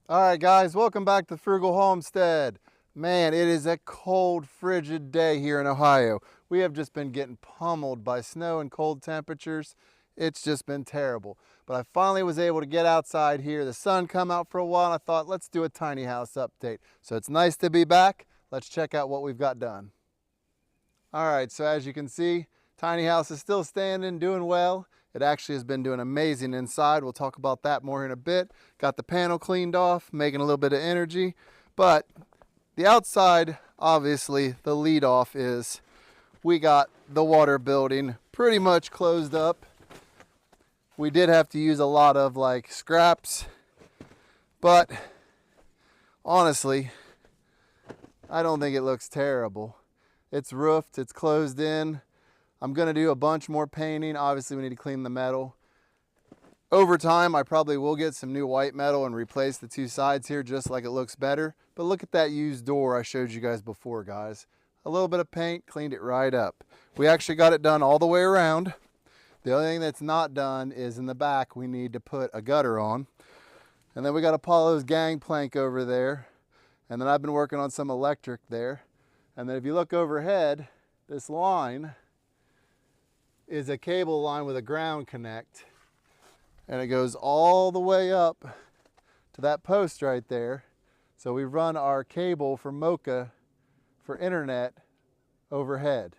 All right, guys, welcome back to Frugal Homestead. Man, it is a cold, frigid day here in Ohio. We have just been getting pummeled by snow and cold temperatures. It's just been terrible. But I finally was able to get outside here. The sun come out for a while, and I thought, let's do a tiny house update. So it's nice to be back. Let's check out what we've got done. All right, so as you can see, tiny house is still standing, doing well. It actually has been doing amazing inside. We'll talk about that more in a bit. Got the panel cleaned off, making a little bit of energy. But the outside, obviously, the lead off is we got the water building pretty much closed up. We did have to use a lot of like scraps, but honestly, I don't think it looks terrible. It's roofed, it's closed in. I'm gonna do a bunch more painting. Obviously we need to clean the metal. Over time, I probably will get some new white metal and replace the two sides here just like it looks better. But look at that used door I showed you guys before, guys. A little bit of paint, cleaned it right up. We actually got it done all the way around. The only thing that's not done is in the back, we need to put a gutter on. And then we got Apollo's gangplank over there. And then I've been working on some electric there. And then if you look overhead, this line is a cable line with a ground connect, and it goes all the way up to that post right there. So we run our cable for Mocha for internet overhead,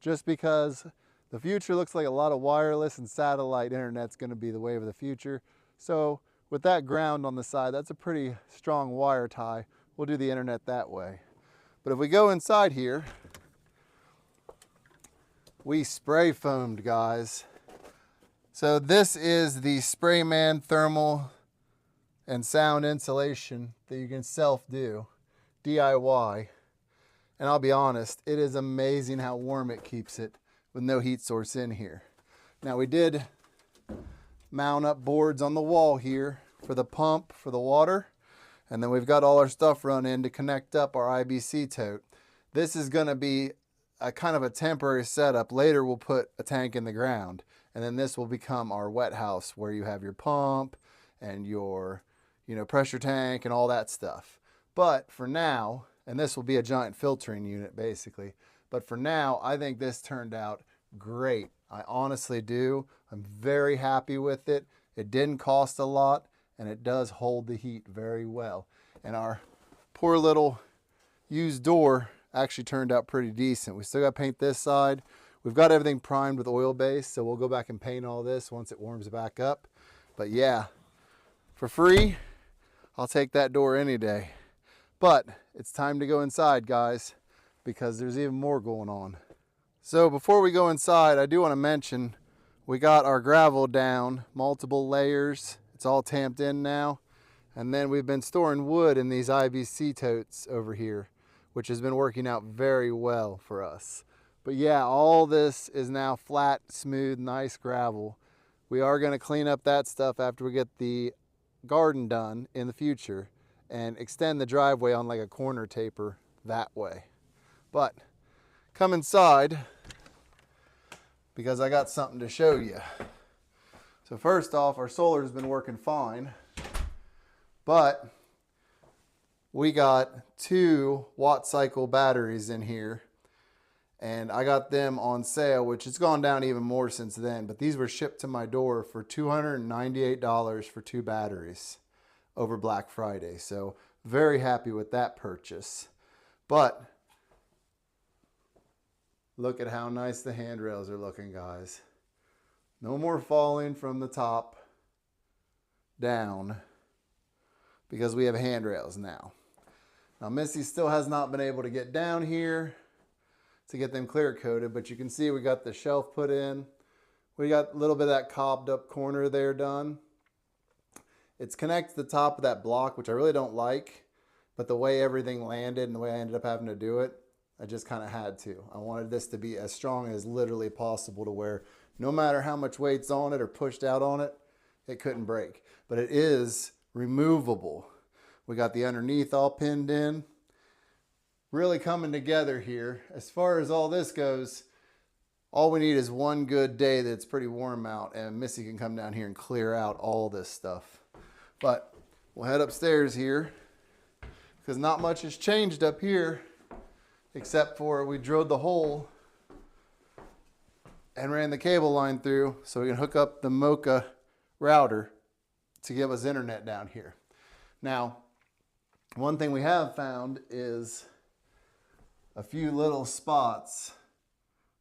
just because the future looks like a lot of wireless and satellite internet's going to be the wave of the future. So with that ground on the side, that's a pretty strong wire tie. We'll do the internet that way. But if we go inside here, we spray foamed, guys. So this is the Sprayman thermal and sound insulation that you can self-do, DIY. And I'll be honest, it is amazing how warm it keeps it with no heat source in here. Now we did mount up boards on the wall here for the pump for the water. And then we've got all our stuff run in to connect up our IBC tote. This is gonna be a kind of a temporary setup. Later we'll put a tank in the ground, and then this will become our wet house where you have your pump and your pressure tank and all that stuff. But for now, and this will be a giant filtering unit basically, but for now I think this turned out great. I honestly do. I'm very happy with it. It didn't cost a lot, and it does hold the heat very well. And our poor little used door actually turned out pretty decent. We still got to paint this side. We've got everything primed with oil base, so we'll go back and paint all this once it warms back up. But yeah, for free, I'll take that door any day. But it's time to go inside, guys, because there's even more going on. So before we go inside, I do want to mention we got our gravel down, multiple layers. It's all tamped in now. And then we've been storing wood in these IBC totes over here, which has been working out very well for us. But yeah, all this is now flat, smooth, nice gravel. We are going to clean up that stuff after we get the garden done in the future and extend the driveway on like a corner taper that way. But come inside because I got something to show you. So first off, our solar's been working fine, but we got 2 watt cycle batteries in here, and I got them on sale, which has gone down even more since then, but these were shipped to my door for $298 for 2 batteries over Black Friday. So very happy with that purchase. But look at how nice the handrails are looking, guys. No more falling from the top down because we have handrails now. Now Missy still has not been able to get down here to get them clear coated, but you can see we got the shelf put in. We got a little bit of that cobbed up corner there done. It's connected to the top of that block, which I really don't like, but the way everything landed and the way I ended up having to do it, I just kind of had to. I wanted this to be as strong as literally possible to where no matter how much weight's on it or pushed out on it, it couldn't break. But it is removable. We got the underneath all pinned in. Really coming together here. As far as all this goes, all we need is one good day that's pretty warm out, and Missy can come down here and clear out all this stuff. But we'll head upstairs here because not much has changed up here except for we drilled the hole and ran the cable line through so we can hook up the Mocha router to give us internet down here. Now, one thing we have found is a few little spots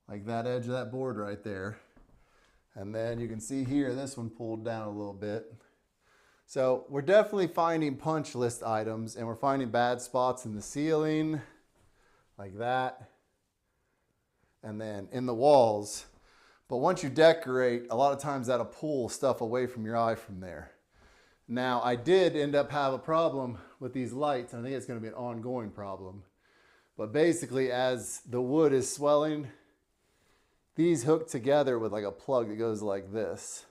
like that edge of that board right there. And then you can see here, this one pulled down a little bit. So we're definitely finding punch list items, and we're finding bad spots in the ceiling like that. And then in the walls. But once you decorate, a lot of times that'll pull stuff away from your eye from there. Now, I did end up have a problem with these lights, and I think it's going to be an ongoing problem. But basically, as the wood is swelling, these hook together with like a plug that goes like this.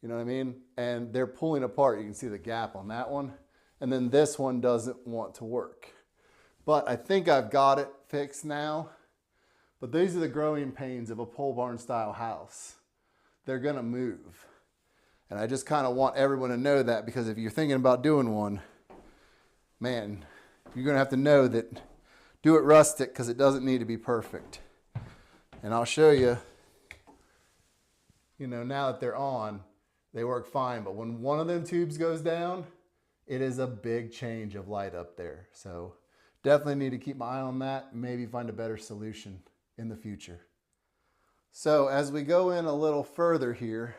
You know what I mean? And they're pulling apart. You can see the gap on that one. And then this one doesn't want to work. But I think I've got it fixed now. But these are the growing pains of a pole barn style house. They're gonna move. And I just kind of want everyone to know that, because if you're thinking about doing one, man, you're gonna have to know that do it rustic, because it doesn't need to be perfect. And I'll show you, you know, now that they're on, they work fine. But when one of them tubes goes down, it is a big change of light up there. So definitely need to keep my eye on that and maybe find a better solution in the future. So as we go in a little further here,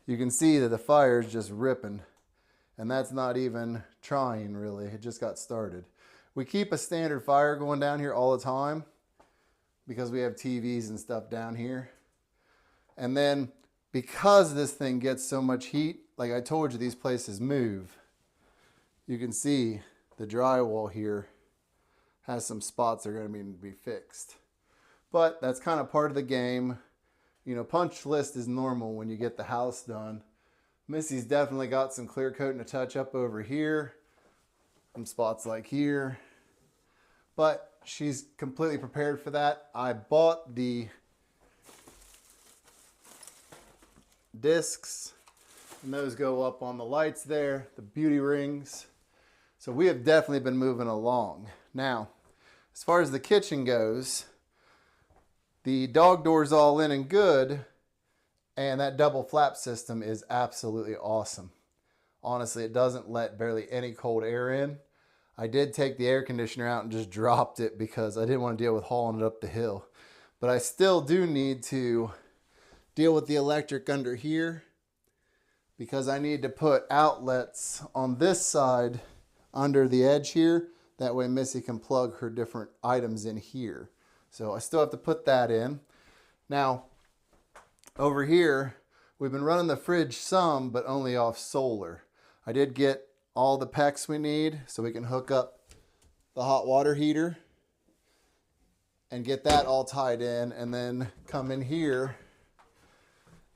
you can see that the fire is just ripping, and that's not even trying really, it just got started. We keep a standard fire going down here all the time because we have TVs and stuff down here. And then because this thing gets so much heat, like I told you, these places move. You can see the drywall here has some spots that are going to be fixed. But that's kind of part of the game. You know, punch list is normal when you get the house done. Missy's definitely got some clear coating to touch up over here. Some spots like here. But she's completely prepared for that. I bought the discs, and those go up on the lights there, the beauty rings. So we have definitely been moving along. Now, as far as the kitchen goes, the dog door's all in and good, and that double flap system is absolutely awesome. Honestly, it doesn't let barely any cold air in. I did take the air conditioner out and just dropped it because I didn't want to deal with hauling it up the hill. But I still do need to deal with the electric under here, because I need to put outlets on this side under the edge here. That way Missy can plug her different items in here. So I still have to put that in. Now, over here, we've been running the fridge some, but only off solar. I did get all the PEX we need so we can hook up the hot water heater and get that all tied in, and then come in here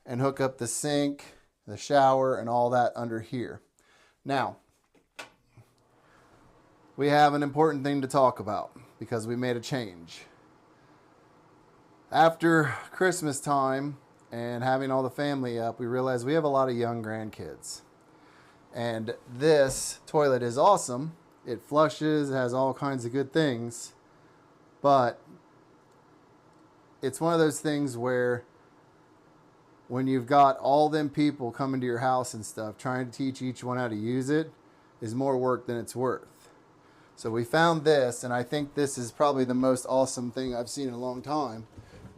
and hook up the sink, the shower, and all that under here. Now, we have an important thing to talk about because we made a change. After Christmas time and having all the family up, we realized we have a lot of young grandkids. And this toilet is awesome. It flushes, it has all kinds of good things. But it's one of those things where when you've got all them people coming to your house and stuff, trying to teach each one how to use it is more work than it's worth. So we found this, and I think this is probably the most awesome thing I've seen in a long time.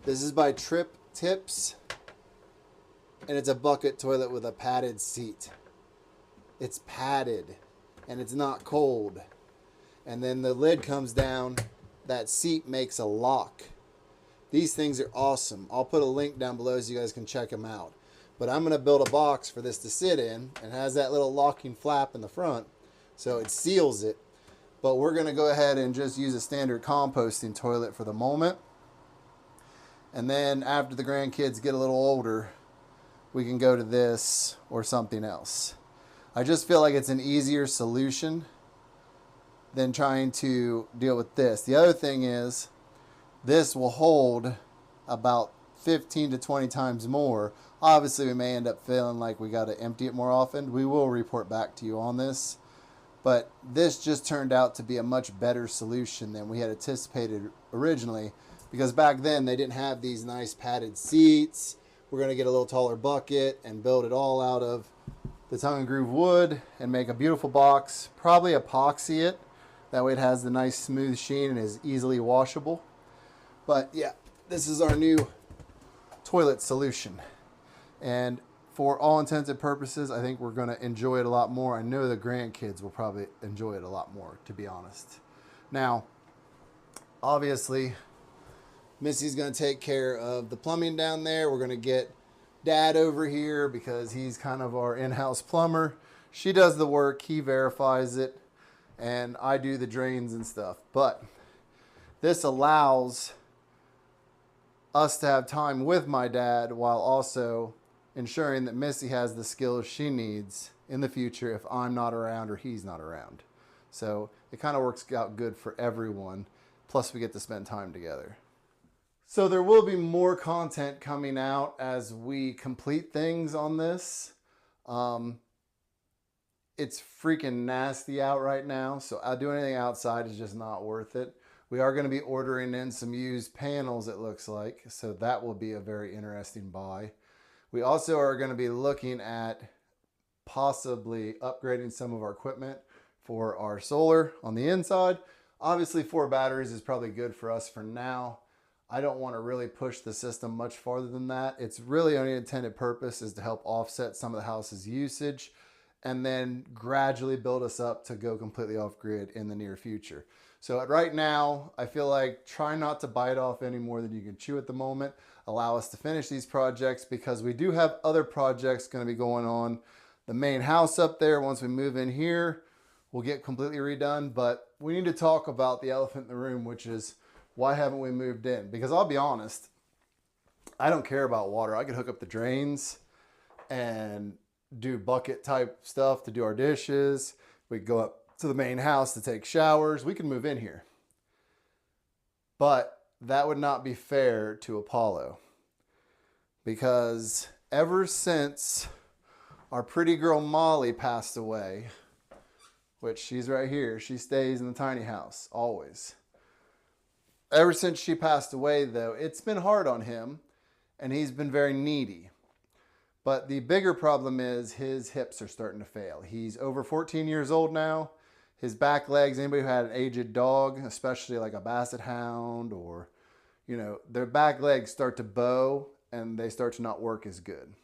This is by Trip Tips, and it's a bucket toilet with a padded seat. It's padded, and it's not cold. And then the lid comes down, that seat makes a lock. These things are awesome. I'll put a link down below so you guys can check them out. But I'm going to build a box for this to sit in, and it has that little locking flap in the front, so it seals it. But we're going to go ahead and just use a standard composting toilet for the moment. And then after the grandkids get a little older, we can go to this or something else. I just feel like it's an easier solution than trying to deal with this. The other thing is, this will hold about 15 to 20 times more. Obviously, we may end up feeling like we got to empty it more often. We will report back to you on this. But this just turned out to be a much better solution than we had anticipated originally, because back then they didn't have these nice padded seats. We're going to get a little taller bucket and build it all out of the tongue and groove wood and make a beautiful box. Probably epoxy it. That way it has the nice smooth sheen and is easily washable. But yeah, this is our new toilet solution. And for all intents and purposes, I think we're going to enjoy it a lot more. I know the grandkids will probably enjoy it a lot more, to be honest. Now, obviously, Missy's going to take care of the plumbing down there. We're going to get Dad over here because he's kind of our in-house plumber. She does the work, he verifies it, and I do the drains and stuff. But this allows us to have time with my dad while also ensuring that Missy has the skills she needs in the future if I'm not around or he's not around. So it kind of works out good for everyone. Plus we get to spend time together. So there will be more content coming out as we complete things on this. It's freaking nasty out right now, so doing anything outside is just not worth it. We are going to be ordering in some used panels, it looks like, so that will be a very interesting buy. We also are going to be looking at possibly upgrading some of our equipment for our solar on the inside. Obviously 4 batteries is probably good for us for now. I don't want to really push the system much farther than that. It's really only intended purpose is to help offset some of the house's usage and then gradually build us up to go completely off grid in the near future. So right now, I feel like try not to bite off any more than you can chew at the moment. Allow us to finish these projects because we do have other projects going to be going on. The main house up there, once we move in here, will get completely redone. But we need to talk about the elephant in the room, which is why haven't we moved in? Because I'll be honest, I don't care about water. I could hook up the drains and do bucket type stuff to do our dishes. We could go up to the main house to take showers. We can move in here. But that would not be fair to Apollo, because ever since our pretty girl Molly passed away, which she's right here, she stays in the tiny house always. Ever since she passed away, though, it's been hard on him and he's been very needy. But the bigger problem is his hips are starting to fail. He's over 14 years old now. His back legs, anybody who had an aged dog, especially like a basset hound or, you know, their back legs start to bow and they start to not work as good.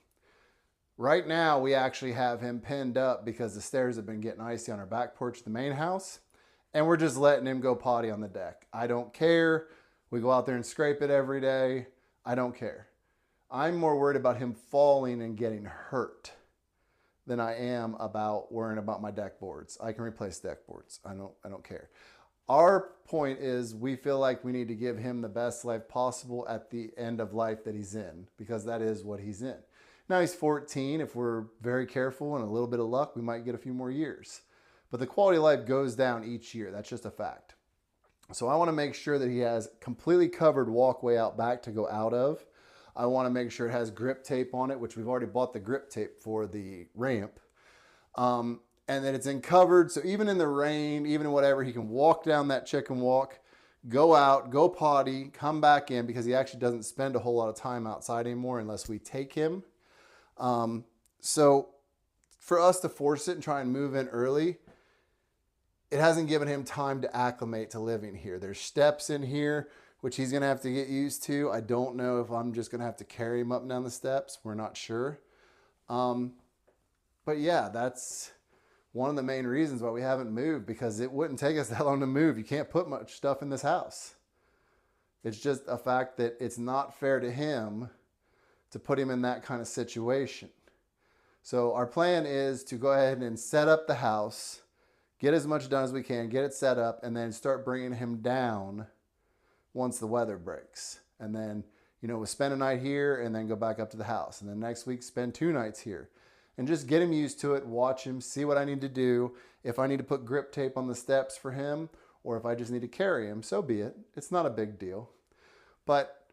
Right now, we actually have him pinned up because the stairs have been getting icy on our back porch of the main house. And we're just letting him go potty on the deck. I don't care. We go out there and scrape it every day. I don't care. I'm more worried about him falling and getting hurt than I am about worrying about my deck boards. I can replace deck boards. I don't care. Our point is we feel like we need to give him the best life possible at the end of life that he's in, because that is what he's in. Now he's 14. If we're very careful and a little bit of luck, we might get a few more years. But the quality of life goes down each year. That's just a fact. So I want to make sure that he has completely covered walkway out back to go out of. I want to make sure it has grip tape on it, which we've already bought the grip tape for the ramp. And that it's in covered, so even in the rain, even in whatever, he can walk down that chicken walk, go out, go potty, come back in, because he actually doesn't spend a whole lot of time outside anymore unless we take him. So for us to force it and try and move in early, it hasn't given him time to acclimate to living here. There's steps in here, which he's going to have to get used to. I don't know if I'm just going to have to carry him up and down the steps. We're not sure. But yeah, that's one of the main reasons why we haven't moved, because it wouldn't take us that long to move. You can't put much stuff in this house. It's just a fact that it's not fair to him to put him in that kind of situation. So our plan is to go ahead and set up the house, get as much done as we can, get it set up, and then start bringing him down once the weather breaks. And then, you know, we'll spend a night here and then go back up to the house. And then next week, spend 2 nights here. And just get him used to it, watch him, see what I need to do. If I need to put grip tape on the steps for him, or if I just need to carry him, so be it. It's not a big deal. But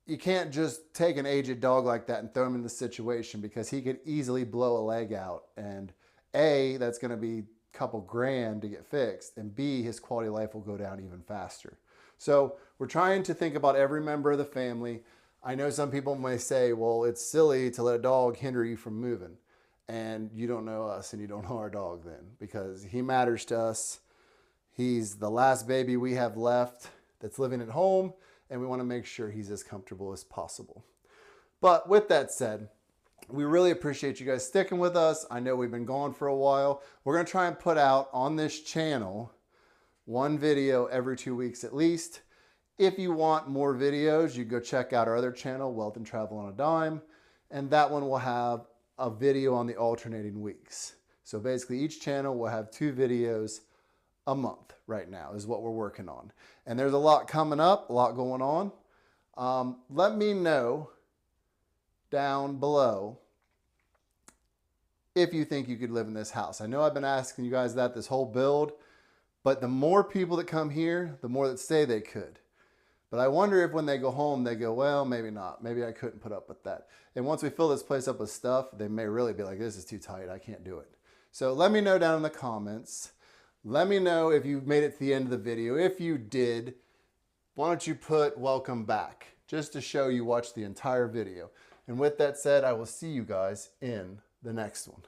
you can't just take an aged dog like that and throw him in the situation, because he could easily blow a leg out. And A, that's going to be a couple grand to get fixed. And B, his quality of life will go down even faster. So we're trying to think about every member of the family. I know some people may say, well, it's silly to let a dog hinder you from moving. And you don't know us and you don't know our dog then, because he matters to us. He's the last baby we have left that's living at home, and we want to make sure he's as comfortable as possible. But with that said, we really appreciate you guys sticking with us. I know we've been gone for a while. We're going to try and put out on this channel one video every 2 weeks at least. If you want more videos, you go check out our other channel, Wealth and Travel on a Dime, and that one will have a video on the alternating weeks. So basically each channel will have 2 videos a month right now is what we're working on. And there's a lot coming up, a lot going on. Let me know down below if you think you could live in this house. I know I've been asking you guys that this whole build, but the more people that come here, the more that say they could. But I wonder if when they go home, they go, well, maybe not. Maybe I couldn't put up with that. And once we fill this place up with stuff, they may really be like, this is too tight. I can't do it. So let me know down in the comments. Let me know if you made it to the end of the video. If you did, why don't you put welcome back, just to show you watched the entire video. And with that said, I will see you guys in the next one.